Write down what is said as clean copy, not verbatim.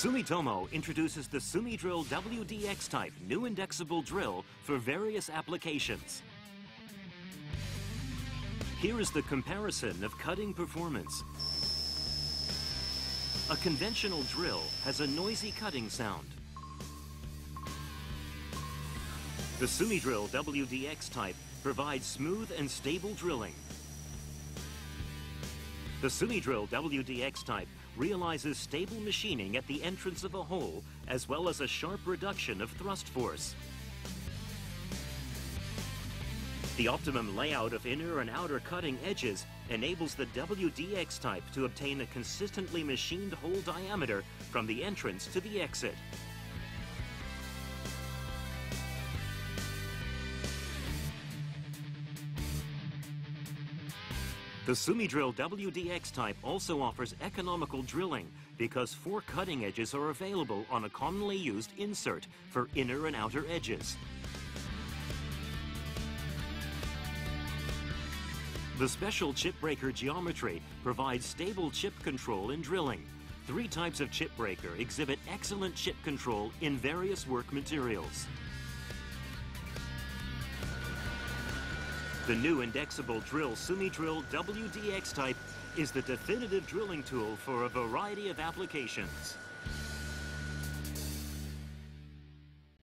Sumitomo introduces the Sumidrill WDX type new indexable drill for various applications. Here is the comparison of cutting performance. A conventional drill has a noisy cutting sound. The Sumidrill WDX type provides smooth and stable drilling. The Sumidrill WDX type realizes stable machining at the entrance of a hole, as well as a sharp reduction of thrust force. The optimum layout of inner and outer cutting edges enables the WDX type to obtain a consistently machined hole diameter from the entrance to the exit. The Sumidrill WDX type also offers economical drilling because 4 cutting edges are available on a commonly used insert for inner and outer edges. The special chip breaker geometry provides stable chip control in drilling. 3 types of chip breaker exhibit excellent chip control in various work materials. The new indexable drill Sumidrill WDX type is the definitive drilling tool for a variety of applications.